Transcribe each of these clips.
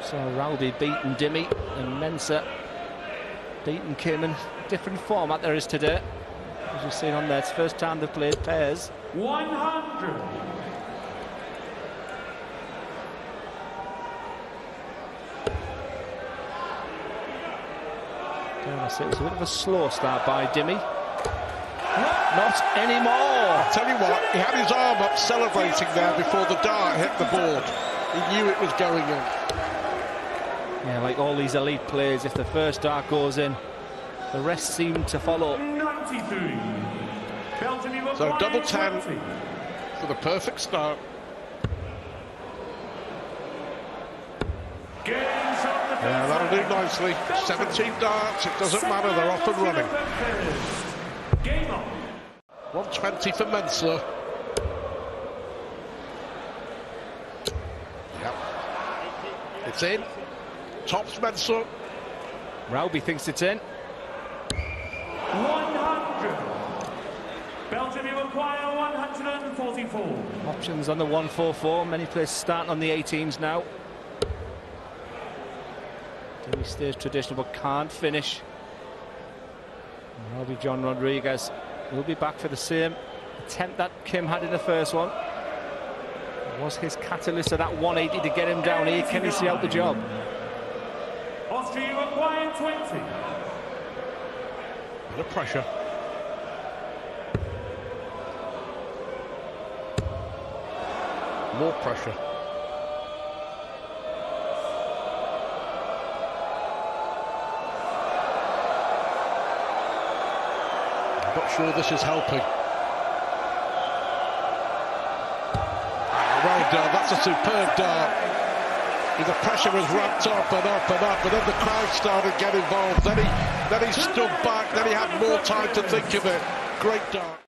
So Rowdy beating Dimmy and Mensah beating Kim in different format there is today. As you've seen on there, it's the first time they've played pairs. 100. It was a bit of a slow start by Dimmy. Not anymore. I'll tell you what, he had his arm up celebrating there before the dart hit the board. He knew it was going in. Yeah, like all these elite players, if the first dart goes in, the rest seem to follow. 93. So double 10 for the perfect start. Yeah, that'll do nicely. 17 darts, it doesn't matter, they're off and running. 120 for Mensah. Yep. It's in. Tops Mensah. Rowby thinks it's in. 100. Belgium, you acquire 144. Options on the 144. Many players starting on the 18s now. Dimmy stays traditional but can't finish. Robbie John Rodriguez will be back for the same attempt that Kim had in the first one. It was his catalyst of that 180 to get him down here. Can he see out the job? Austria, you acquire 20. Bit of pressure. More pressure. Not sure this is helping. Well done, that's a superb dart. The pressure was ramped up and up and up, and then the crowd started to get involved. Then he stood back, then he had more time to think of it. Great dart.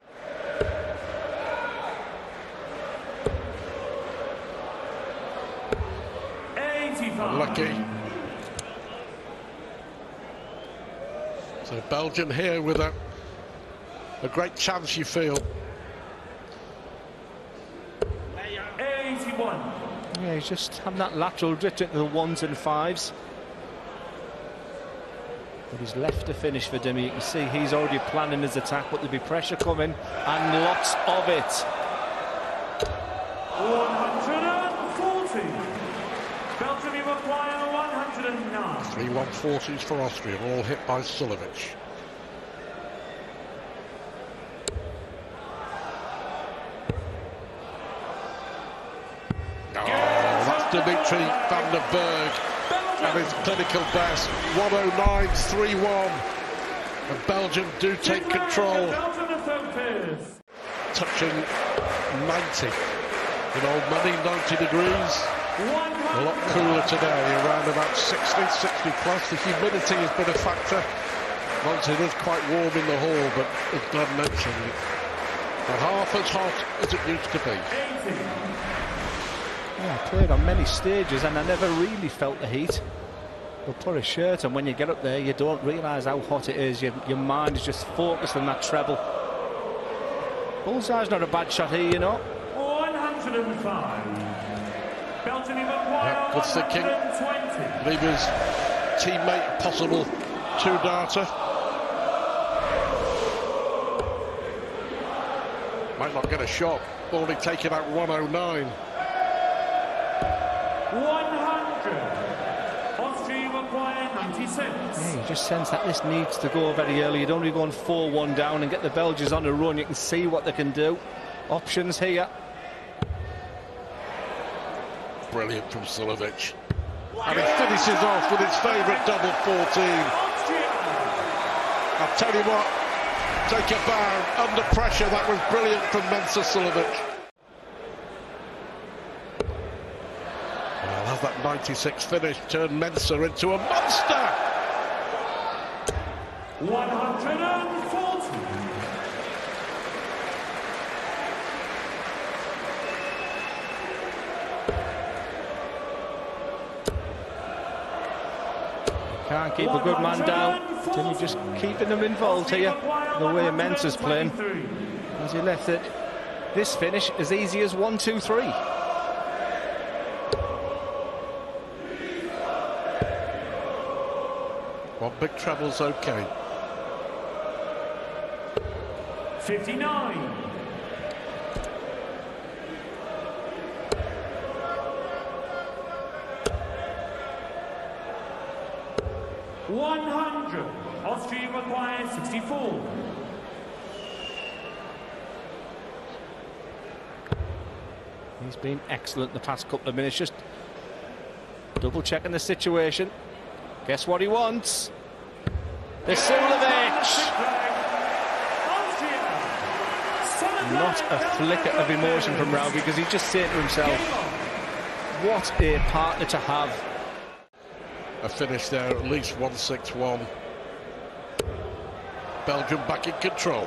Unlucky. So Belgium here with a great chance, you feel. 81. Yeah, he's just having that lateral drift into the 1s and 5s. But he's left to finish for Dimmy. You can see he's already planning his attack, but there'll be pressure coming, and lots of it. 140. Belgium, you acquire 109. 3 140s for Austria, all hit by Sulovic. Dimitri van der Berg and his clinical best 109.31, and Belgium do take control, touching 90 in old money, 90 degrees. A lot cooler today, around about 60 plus. The humidity has been a factor. Once it is quite warm in the hall, but as Glenn mentioned, not half as hot as it used to be. Yeah, I played on many stages and I never really felt the heat. We'll put a shirt on, when you get up there you don't realise how hot it is. Your mind is just focused on that treble. Bullseye's not a bad shot here, you know. 105. Belgium, yep, good thinking. Leave his teammate possible two-darter. Might not get a shot, only taking out 109. 100. Austria acquire 96. Yeah, you just sense that this needs to go very early. You don't really go on 4-1 down and get the Belgians on a run. You can see what they can do. Options here. Brilliant from Sulovic. And he finishes off with his favourite double 14. I'll tell you what, take a bow. Under pressure, that was brilliant from Mensah Sulovic. Has that 96 finish turned Mensah into a monster? 140. Can't keep a good man down. Timmy just keeping them involved here. The way Mensah's playing. As he left it, this finish as easy as 1, 2, 3. One big treble's okay. 59. 100. Austria requires 64. He's been excellent the past couple of minutes, just double checking the situation. Guess what he wants? Vasilovic! Not a flicker of emotion from Rao, because he's just saying to himself, what a partner to have. A finish there, at least 1-6-1. Belgium back in control.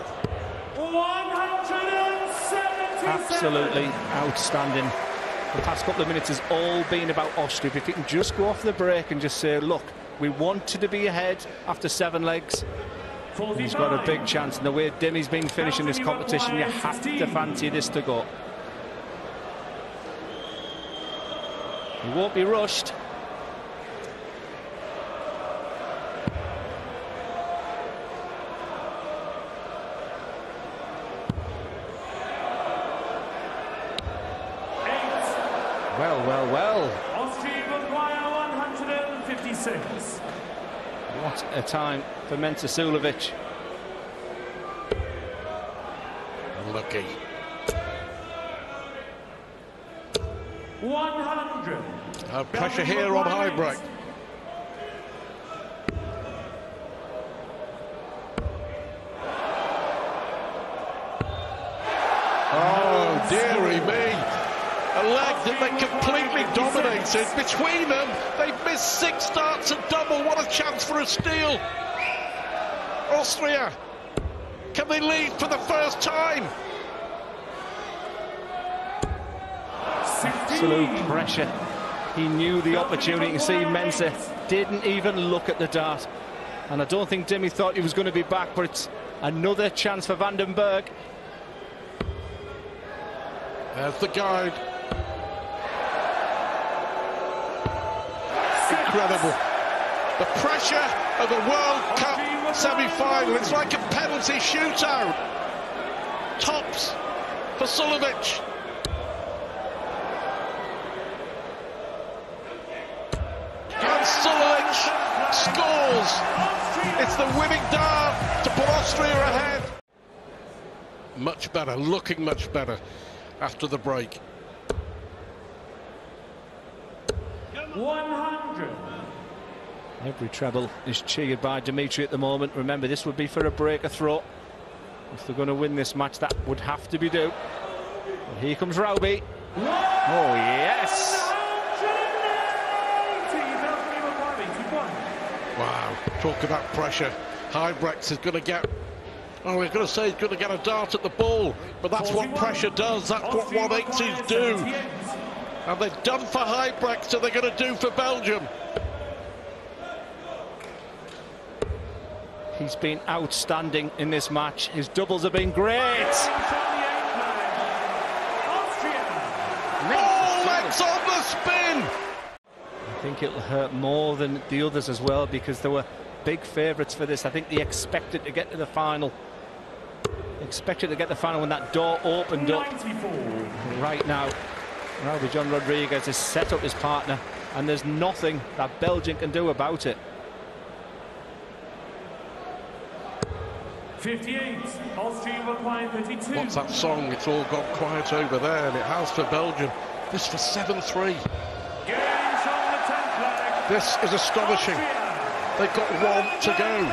177. Absolutely outstanding. The past couple of minutes has all been about Austria. If you can just go off the break and just say, look, we wanted to be ahead after 7 legs. He's got a big chance, and the way Dimi's been finishing this competition, you have to fancy this to go. He won't be rushed. Well. Austria require 156. What a time for Vasilovic. Lucky. 100. Pressure here on high break. Oh, dearie me. A leg that they completely dominated. Between them, they've missed 6 starts and double. What a chance for a steal. Austria, can they lead for the first time? Absolute pressure. He knew the opportunity. You see Mensah didn't even look at the dart. And I don't think Dimi thought he was going to be back, but it's another chance for Vandenberg. There's the guide. Incredible. The pressure of a World Cup semi-final. It's like a penalty shootout. Tops for Vasilovic. And Vasilovic scores. It's the winning dart to put Austria ahead. Much better, looking much better after the break. 100. Every treble is cheered by Dimitri at the moment. Remember, this would be for a breaker throw. If they're going to win this match, that would have to be due. And here comes Raubi. Oh, yes! Wow, talk about pressure. Hybrex is going to get... Oh, we're going to say he's going to get a dart at the ball, but that's what pressure does. That's what 180s do. And they've done for Hybrex, so they're going to do for Belgium. He's been outstanding in this match. His doubles have been great. All legs on the spin. I think it'll hurt more than the others as well, because there were big favourites for this. I think they expected to get to the final. Expected to get the final when that door opened up. Right now, Raubi John Rodriguez has set up his partner, and there's nothing that Belgium can do about it. 58. Austria require 32. What's that song? It's all gone quiet over there, and it has for Belgium. This for 7-3. This is astonishing. They've got 1 to go.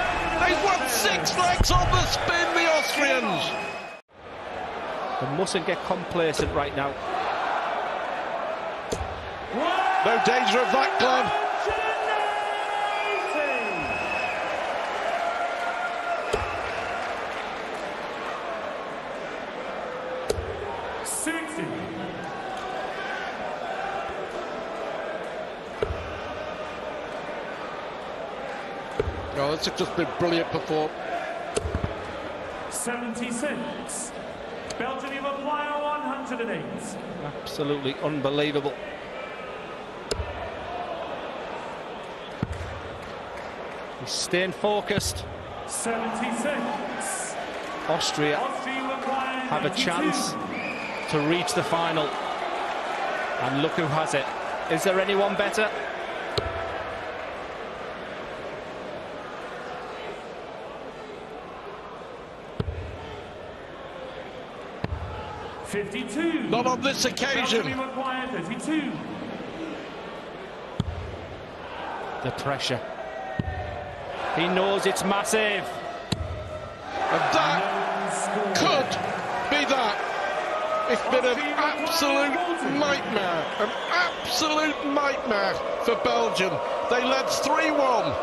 They've won 6 legs on the spin, the Austrians. They mustn't get complacent right now. No danger of that, Glenn. Oh, this has just been brilliant performance. 76. Belgium require 108. Absolutely He's staying focused. 76. Austria have a chance to reach the final. And look who has it. Is there anyone better? $52. Not on this occasion. 32. The pressure. He knows it's massive. And that could be that. It's been an absolute nightmare. An absolute nightmare for Belgium. They led 3-1.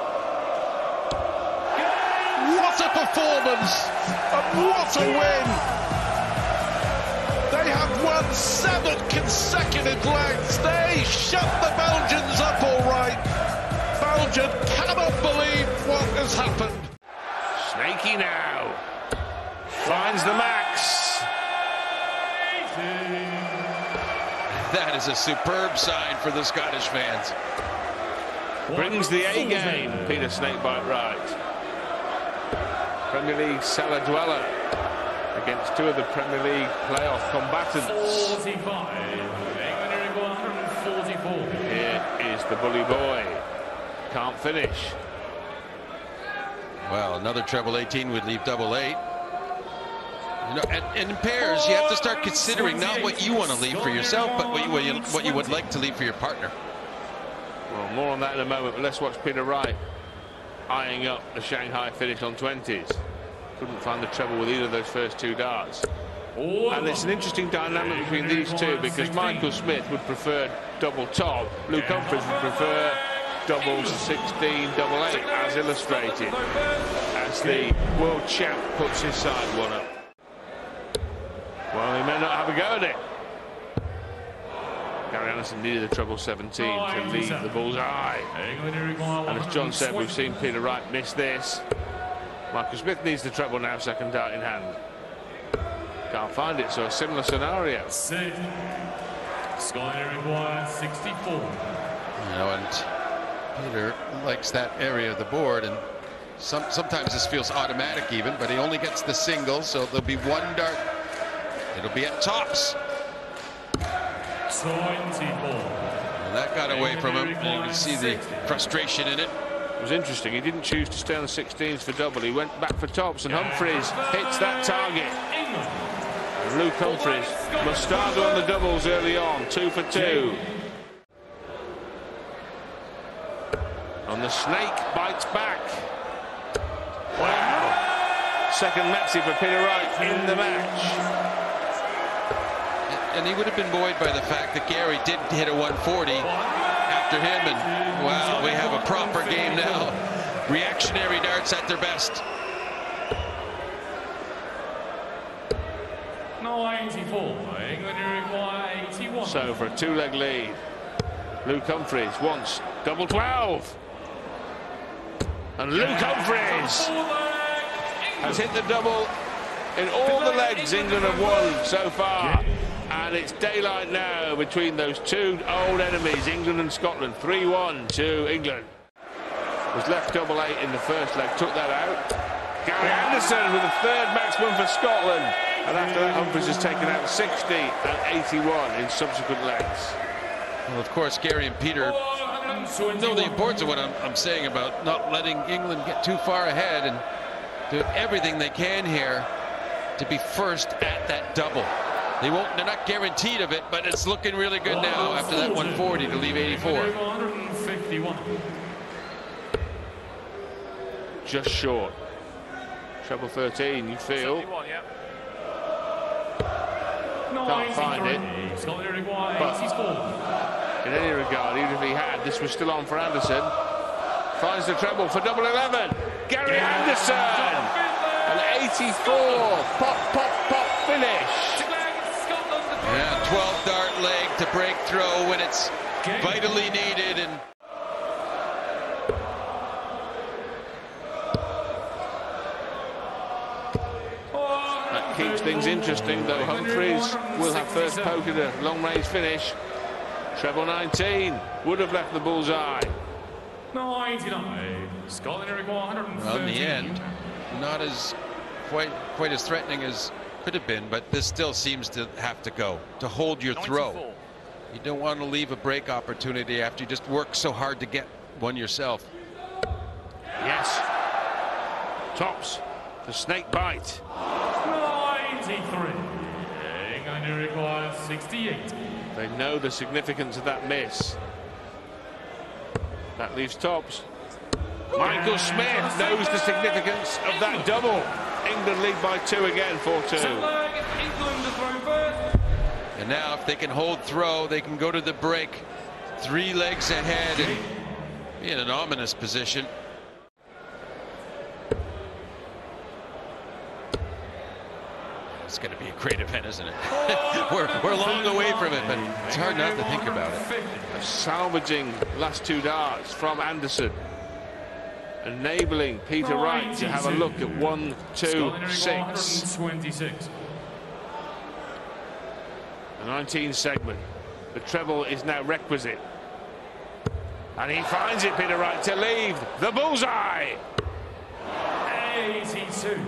What a performance. And what a win. They have won 7 consecutive legs. They shut the Belgians up all right. Belgium cannot believe what has happened. Snaky now. Finds the max. That is a superb sign for the Scottish fans. Brings the A game. Peter Snakebite Wright. Premier League cellar dweller against 2 of the Premier League playoff combatants. 45. England 144. Here is the bully boy. Can't finish. Well, another treble 18 would leave double 8. You know, and in pairs, you have to start considering not what you want to leave for yourself, but what you would like to leave for your partner. Well, more on that in a moment, but let's watch Peter Wright eyeing up the Shanghai finish on 20s. Couldn't find the treble with either of those first 2 darts. And it's an interesting dynamic between these two, because Michael Smith would prefer double top, Luke Humphries would prefer double 16, double 8, as illustrated, as the world champ puts his side one up. Well, he may not have a go at it. Gary Anderson needed the treble 17 to leave the bullseye. And as John said, we've seen Peter Wright miss this. Michael Smith needs the treble now, second dart in hand. Can't find it, so a similar scenario. Sky Uruguay 64. You know, and Peter likes that area of the board, and sometimes this feels automatic even, but he only gets the single, so there'll be 1 dart. It'll be at tops. 24. And that got away from him. You can see the frustration in it. It was interesting. He didn't choose to stay on the 16s for double. He went back for tops, and Humphries hits that target. And Luke Humphries must start on the doubles early on. 2 for 2. And the snake bites back. Wow. Second Metzi for Peter Wright in the match. And he would have been buoyed by the fact that Gary did hit a 140 after him, and wow, we have a proper game now. Reactionary darts at their best. 94. England Uruguay 81. So for a 2-leg lead, Luke Humphries wants double 12. And Luke Humphries has hit the double in all the legs England have won so far. And it's daylight now between those 2 old enemies, England and Scotland. 3-1 to England. Was left double 8 in the first leg, took that out. Gary Anderson with the 3rd maximum for Scotland. And after that, Humphries has taken out 60 and 81 in subsequent legs. Well, of course, Gary and Peter know the importance of what I'm saying about not letting England get too far ahead and do everything they can here to be first at that double. They're not guaranteed of it, but it's looking really good now after that 140 to leave 84. 151. Just short. Treble 13, you feel. Can't find it. But in any regard, even if he had, this was still on for Anderson. Finds the treble for double 11. Gary Anderson! An 84 pop finish. Yeah, 12 dart leg to break throw when it's vitally needed. And that keeps things interesting, though. Humphries will have first poke at a long-range finish. Treble 19 would have left the bullseye. 99. Scotland require 113. Well, in the end, not as quite as threatening as could have been, but this still seems to have to go to hold your 94. throw. You don't want to leave a break opportunity after you just work so hard to get one yourself. Yes. Tops. The snake bite. 93. England require 68. They know the significance of that miss. That leaves Tops. Michael Smith knows the significance of that double. England lead by 2 again, 4-2. England to throw first. And now if they can hold throw, they can go to the break 3 legs ahead and be in an ominous position. It's going to be a great event, isn't it? we're long away from it, but it's hard not to think about it. Salvaging last 2 darts from Anderson, enabling Peter Wright to have a look at 1, 2, 6. 26. The 19 segment. The treble is now requisite. And he finds it, Peter Wright, to leave the bullseye. 82.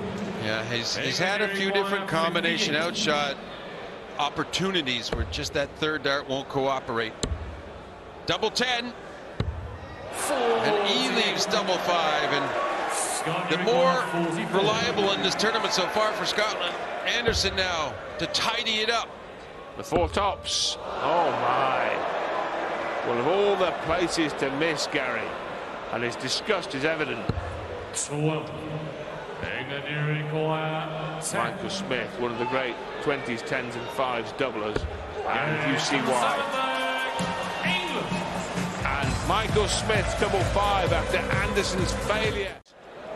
Yeah, he's had a few different combination outshot opportunities where just that 3rd dart won't cooperate. Double 10. And he leaves double 5. And the more reliable in this tournament so far for Scotland, Anderson now to tidy it up. The 4 tops. Oh my. Well, of all the places to miss, Gary, and his disgust is evident. 12. England require 10. Michael Smith, one of the great 20s, 10s and 5s doublers, and you see why. And Michael Smith's double 5 after Anderson's failure.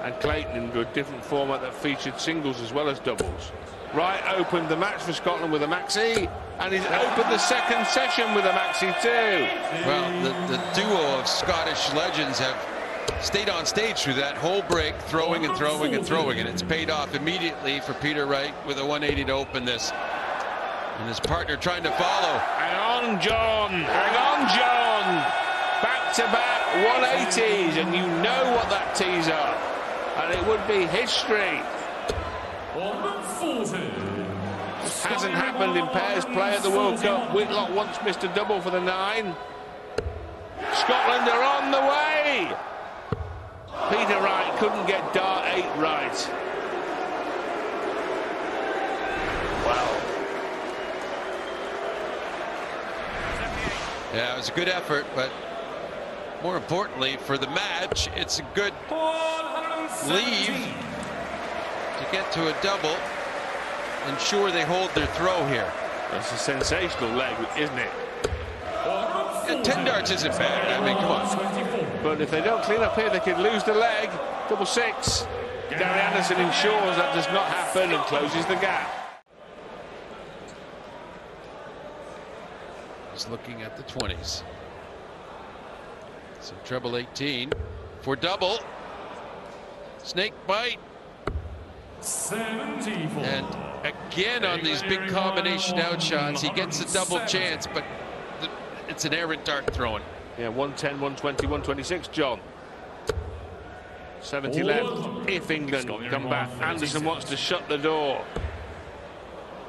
And Clayton into a different format that featured singles as well as doubles. Wright opened the match for Scotland with a maxi, and he's opened the 2nd session with a maxi too. Well, the duo of Scottish legends have stayed on stage through that whole break, throwing and throwing and throwing, and it's paid off immediately for Peter Wright with a 180 to open this. And his partner trying to follow. Hang on, John. Hang on, John. Back-to-back 180s, and you know what that tees up. And it would be history. Hasn't happened in pairs play at the World Cup. Whitlock once missed a double for the 9. Scotland are on the way. Peter Wright couldn't get dart 8 right. Wow. Yeah, it was a good effort, but more importantly for the match, it's a good leave to get to a double. Ensure they hold their throw here. That's a sensational leg, isn't it? Yeah, 10 darts isn't bad. I mean, come on. But if they don't clean up here, they could lose the leg. Double 6. Gary Anderson ensures that does not happen and closes the gap. Just looking at the 20s. So treble 18 for double. Snake bite. 74. And again on these big combination outshots, he gets a double chance, but it's an errant dart throwing. Yeah, 110, 120, 126, John. 70 left. If England come back, Anderson wants to shut the door.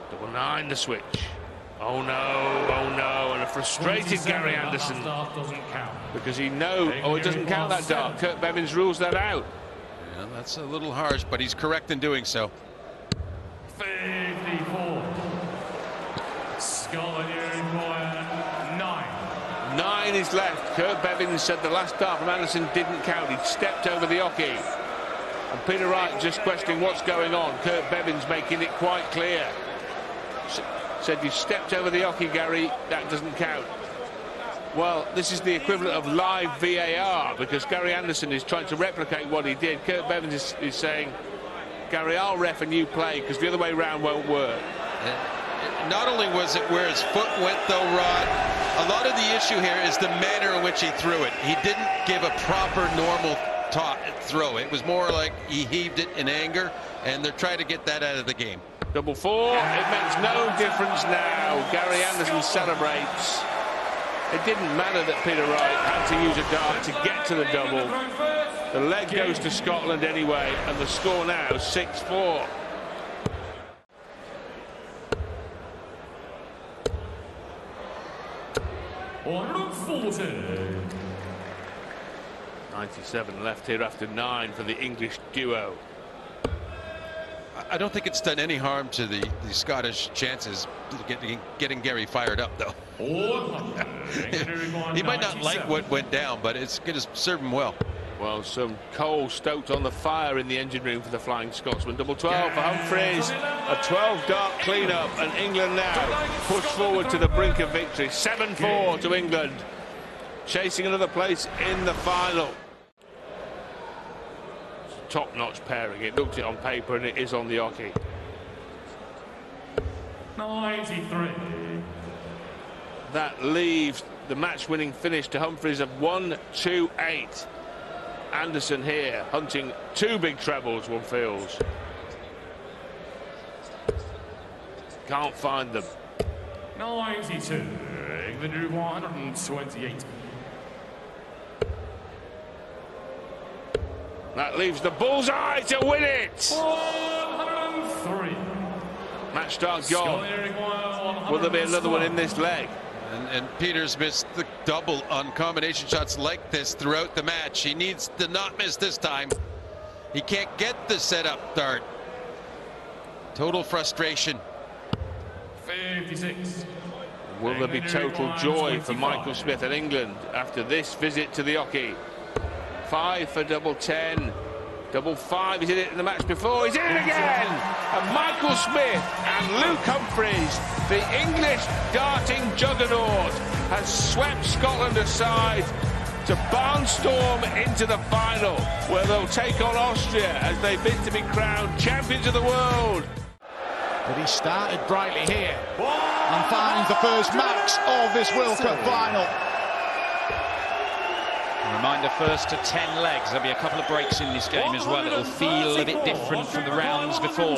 Double 9 the switch. Oh no, and a frustrated Gary Anderson. Because he knows, oh, it doesn't count that dart. Kurt Bevins rules that out. Yeah, that's a little harsh, but he's correct in doing so. 54. Scotland require 9. 9 is left. Kurt Bevins said the last dart from Anderson didn't count. He'd stepped over the oche. And Peter Wright just questioning what's going on. Kurt Bevins making it quite clear. Said you stepped over the oche, Gary. That doesn't count. Well, this is the equivalent of live VAR, because Gary Anderson is trying to replicate what he did. Kurt Bevins is saying, Gary, I'll ref and you play, because the other way round won't work. Not only was it where his foot went, though, Rod, a lot of the issue here is the manner in which he threw it. He didn't give a proper, normal throw. It was more like he heaved it in anger, and they're trying to get that out of the game. Double 4. It makes no difference now. Gary Anderson celebrates. It didn't matter that Peter Wright had to use a dart to get to to the double. The leg goes to Scotland anyway, and the score now 6-4. On 40. 97 left here after 9 for the English duo. I don't think it's done any harm to the Scottish chances getting Gary fired up, though. He might not like what went down, but it's going to serve him well. Well, some coal stoked on the fire in the engine room for the Flying Scotsman. Double 12 for Humphreys. A 12-dart clean-up, and England now push forward to the brink of victory. 7-4 to England, chasing another place in the final. Top-notch pairing. It looked it on paper, and it is on the hockey. 93. That leaves the match-winning finish to Humphreys of 1-2-8. Anderson here hunting 2 big trebles, one feels. Can't find them. 92. England drew 128. That leaves the bullseye to win it. 103. Match start gone. Will there be another one in this leg? And Peters missed the double on combination shots like this throughout the match. He needs to not miss this time. He can't get the setup dart. Total frustration. 56. Will there be total joy for Michael Smith and England after this visit to the hockey? 5 for double 10. Double 5, he's in it in the match before, he's in it again! And Michael Smith and Luke Humphreys, the English darting juggernaut, has swept Scotland aside to barnstorm into the final, where they'll take on Austria as they bid to be crowned champions of the world. But he started brightly here and finds the first max of this World Cup final. Reminder first to 10 legs. There'll be a couple of breaks in this game as well. It'll feel a bit different from the rounds before.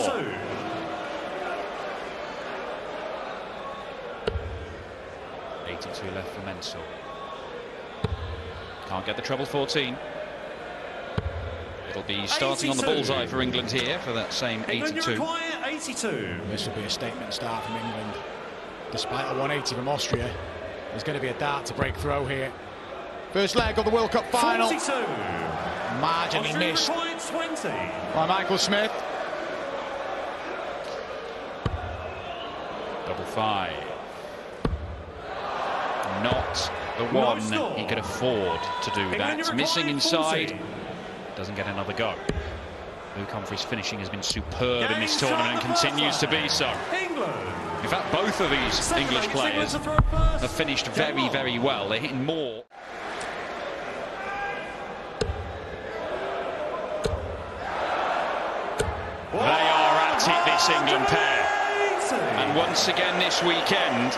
82 left for Mensah. Can't get the treble 14. It'll be starting on the bullseye for England here for that same 82. This will be a statement start from England. Despite a 180 from Austria, there's going to be a dart to break through here. First leg of the World Cup final. 42. Marginally missed 20. by Michael Smith. Double 5. Not the one he could afford to do that. Missing inside. Doesn't get another go. Luke Humphreys' finishing has been superb in this tournament and continues to be so. In fact, both of these English players have finished very, very well. They're hitting more. They are at it, this England pair. And once again this weekend,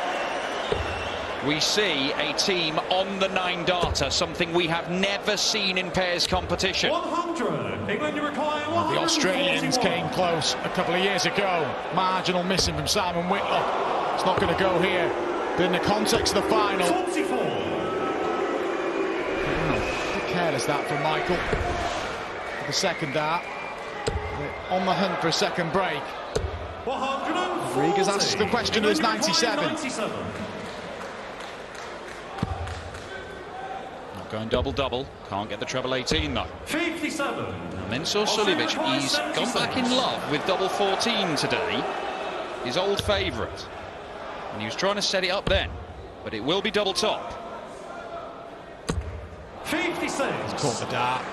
we see a team on the 9-darter, something we have never seen in pairs competition. 100. England require 141. The Australians came close a couple of years ago. Marginal missing from Simon Whitlock. It's not going to go here. But in the context of the final... 44. Bit careless that from Michael. For the second dart. They're on the hunt for a second break. 140. Rodriguez asks the question who's 97. Not going double-double. Can't get the treble 18 though. 57. Mensah Suljovic, he's gone back in love with double 14 today. His old favourite. And he was trying to set it up then. But it will be double top. 56. He's caught the dart.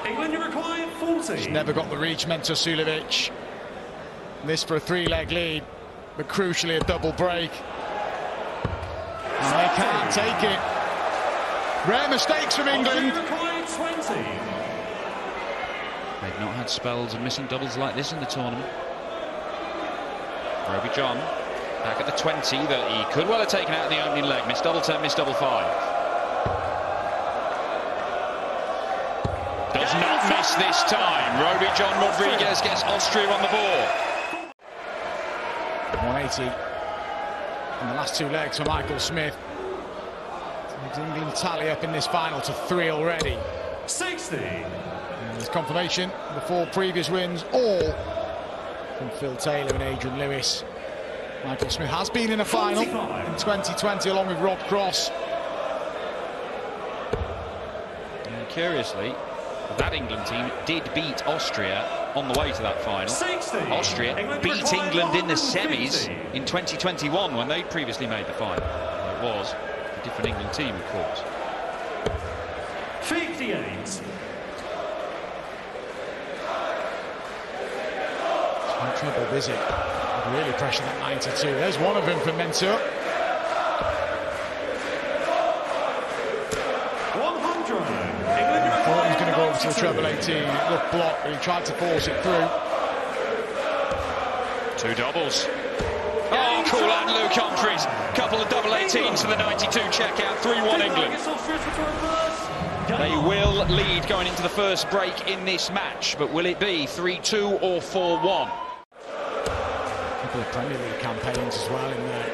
England required 40. He's never got the reach, Mensah Suljovic. This for a 3-leg lead, but crucially a double break. And they can't take it. Rare mistakes from England. Required 20. They've not had spells of missing doubles like this in the tournament. Roby John back at the 20 that he could well have taken out in the opening leg. Missed double 10, missed double 5. Does not miss this time. Roby John Rodriguez gets Austria on the board. 180 in the last 2 legs for Michael Smith. England tally up in this final to 3 already. 60. And there's confirmation. The 4 previous wins, all from Phil Taylor and Adrian Lewis. Michael Smith has been in a final in 2020 along with Rob Cross. And curiously, that England team did beat Austria on the way to that final. 60. Austria beat England in the semis in 2021 when they'd previously made the final. It was a different England team, of course. 58. No trouble, is it? Really pressure that 92. There's one of them for Mensur. 100. I thought he was going to go over to the treble 18. Looked blocked, but he tried to force it through. 2 doubles. Oh, cool and Luke Humphries. Couple of double 18s for the 92 checkout. 3-1 England. They will lead going into the first break in this match, but will it be 3-2 or 4-1? Couple of Premier League campaigns as well in there.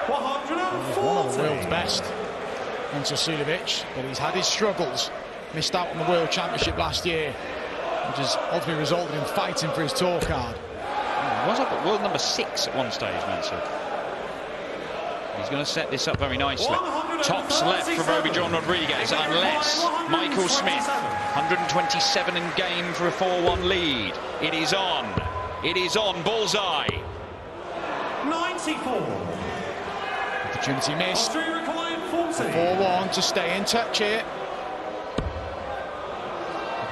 140. He's one of the world's best, Sulivic, but he's had his struggles. Missed out on the World Championship last year, which has ultimately resulted in fighting for his tour card. He was up at world number 6 at one stage, Mansur. He's going to set this up very nicely. Tops left for Roby John Rodriguez, unless Michael Smith. 127 in game for a 4-1 lead. It is on. It is on. Bullseye. 94. Opportunity missed. Austria required 40. 4-1 to stay in touch here.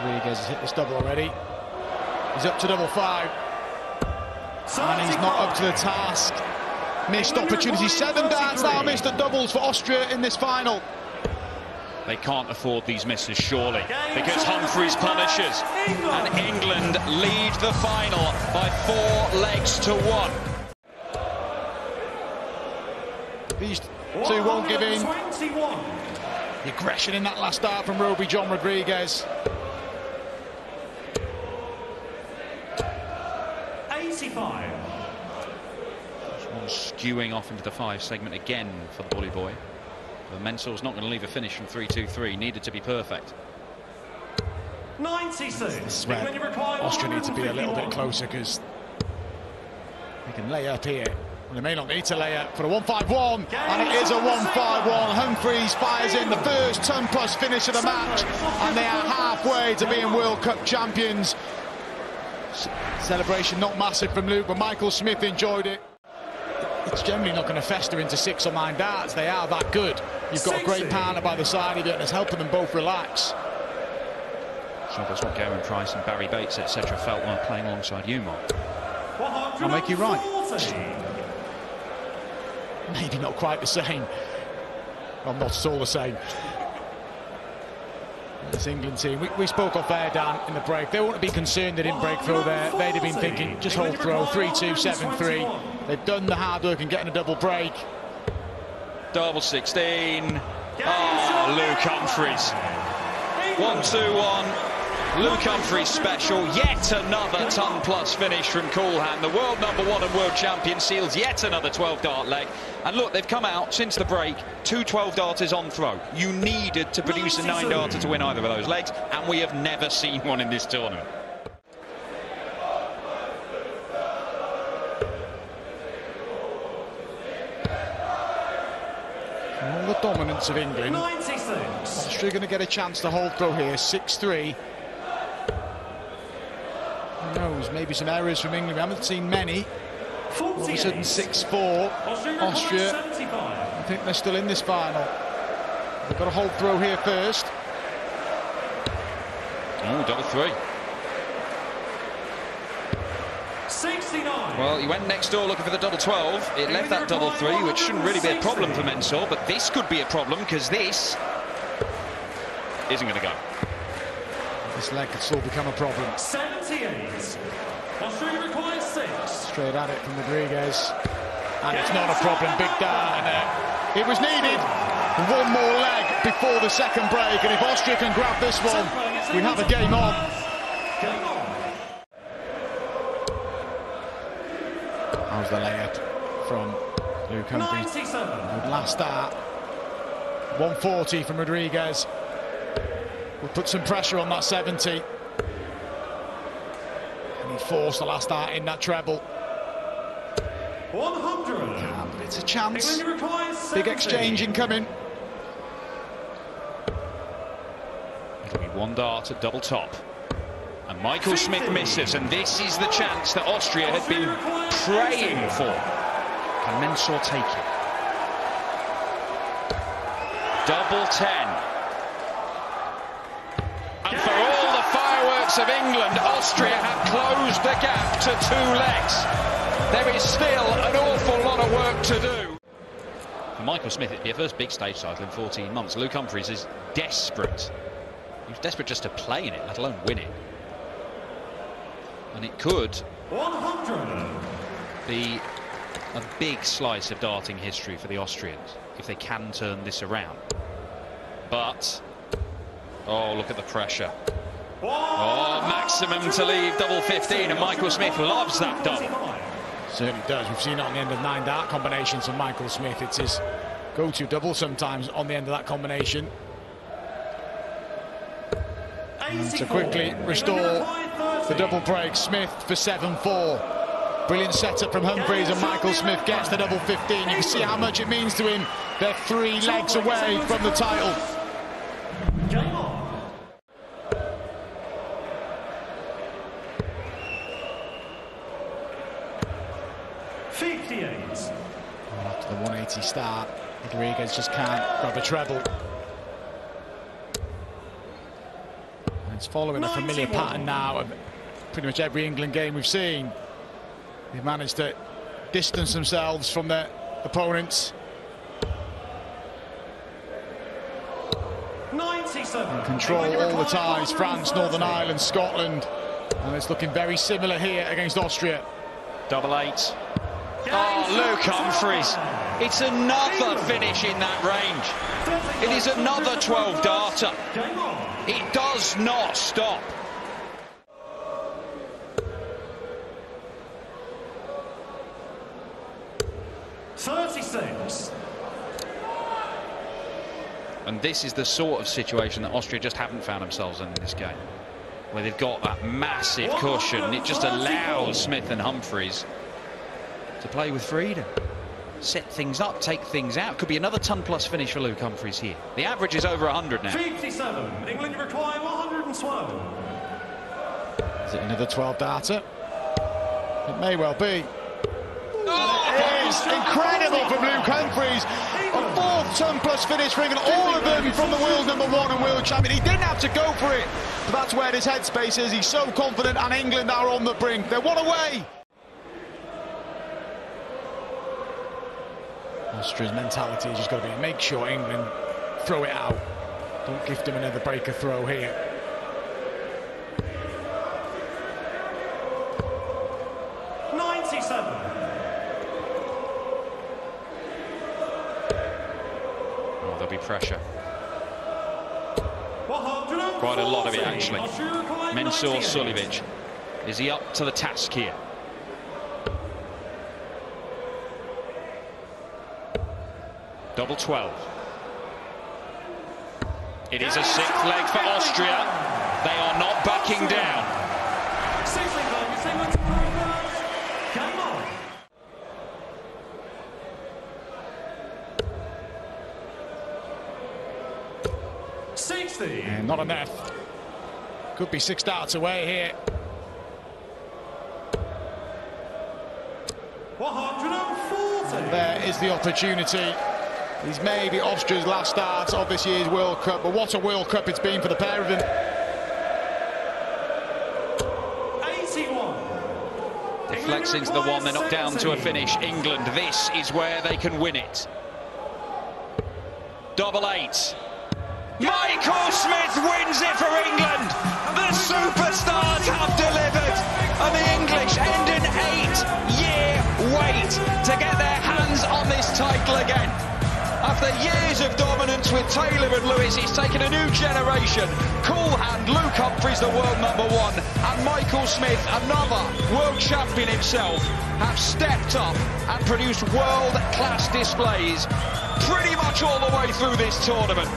Rodriguez has hit this double already. He's up to double 5. And he's not up to the task. Missed opportunity. 7 darts now missed at doubles for Austria in this final. They can't afford these misses, surely, because Humphries punishes. And England lead the final by 4 legs to 1. These 2 won't give in. The aggression in that last start from Roby John Rodriguez. 85. One skewing off into the 5 segment again for the bully boy. But Mensur's not going to leave a finish from 3-2-3. Needed to be perfect. 96. Austria need to be a little bit closer because they can lay up here. Well, they may not need to lay up for a 1-5-1, and it is a 1-5-1. Humphries fires in the first ton-plus finish of the match, and they are halfway to being World Cup champions. Celebration not massive from Luke, but Michael Smith enjoyed it. It's generally not going to fester into 6 or 9 darts. They are that good. You've got a great partner by the side of you, and it's helping them both relax. So that's what Gavin Price and Barry Bates, etc., felt while playing alongside you, Mark. I'll make you right. Maybe not quite the same. Well, not at all the same. This England team, we spoke off air, Dan, in the break. They wouldn't be concerned they didn't break through there. They'd have been thinking, just hold throw, 3-2, 7-3. They've done the hard work and getting a double break. Double 16. Oh, Luke Humphries. 1-2-1. Luke Humphries special. Yet another ton-plus finish from Coolham. The world #1 and world champion seals yet another 12-dart leg. And look, they've come out since the break. 2 12-darters on throw. You needed to produce a 9-darter to win either of those legs, and we have never seen one in this tournament. All the dominance of England. 96. Austria going to get a chance to hold throw here. 6-3. Who knows? Maybe some errors from England. We haven't seen many. All of a sudden 6-4. Austria. I think they're still in this final. They've got to hold throw here first. Oh, double 3. 69. Well, he went next door looking for the double 12. It left that double 3, which shouldn't really be a problem for Mensur, but this could be a problem because this isn't going to go. This leg could still become a problem. 78. Austria requires 6. Straight at it from Rodriguez. And it's not a problem. Big dart. And it was needed. 1 more leg before the second break. And if Austria can grab this one, we have a game on. How's the layup from Luke Humphries? 97. Last start. 140 from Rodriguez. will put some pressure on that 70. And he forced the last start in that treble. 100. Yeah, but it's a chance. England requires 70. Big exchange incoming. It'll be one dart at double top. And Michael Smith misses, and this is the chance that Austria had been praying for. Can Mensah take it? Double 10. And for all the fireworks of England, Austria have closed the gap to 2 legs. There is still an awful lot of work to do. For Michael Smith, it'd be a first big stage title in 14 months. Luke Humphries is desperate. He's desperate just to play in it, let alone win it. And it could 100. be a big slice of darting history for the Austrians if they can turn this around. But, oh, look at the pressure. Oh, maximum to leave, double 15, and Michael Smith loves that double. Certainly does. We've seen it on the end of 9 dart combinations from Michael Smith. It's his go-to double sometimes on the end of that combination. And to quickly restore the double break, Smith for 7-4. Brilliant setup from Humphries, and Michael Smith gets the double 15. You can see how much it means to him. They're 3 legs away from the title. Game on. After the 180 start, Rodriguez just can't grab a treble. And it's following a familiar pattern now of pretty much every England game we've seen. They've managed to distance themselves from their opponents. 97. Control all the ties, France, Northern Ireland, Scotland. And it's looking very similar here against Austria. Double 8. Oh, Luke Humphries. It's another finish in that range. It is another 12 darter. It does not stop. And this is the sort of situation that Austria just haven't found themselves in this game, where they've got that massive cushion. It just allows Smith and Humphries to play with freedom, set things up, take things out. Could be another ton-plus finish for Luke Humphries here. The average is over 100 now. 57. England require 112. Is it another 12 darter? It may well be. It is incredible from Luke Humphries. A 4th ton-plus finish for England. All of them from the world #1 and world champion. He didn't have to go for it, but that's where his headspace is. He's so confident, and England are on the brink. They're 1 away. Austria's mentality has just got to be make sure England throw it out. Don't gift him another breaker throw here. Oh, there'll be pressure. Quite a lot of it, actually. Mensah Suljovic. Is he up to the task here? Double 12. It is a 6th leg for Austria. They are not backing down. And not enough. Could be 6 darts away here. 140. And there is the opportunity. He's maybe Austria's last start of this year's World Cup, but what a World Cup it's been for the pair of them. 81. Deflects into the one, they're not down to a finish. England, this is where they can win it. Double 8. Michael Smith wins it for England. The superstars have delivered, and the English end an 8-year wait to get their hands on this title again. After years of dominance with Taylor and Lewis, it's taken a new generation. Cool hand, Luke Humphries, the world #1, and Michael Smith, another world champion himself, have stepped up and produced world-class displays pretty much all the way through this tournament.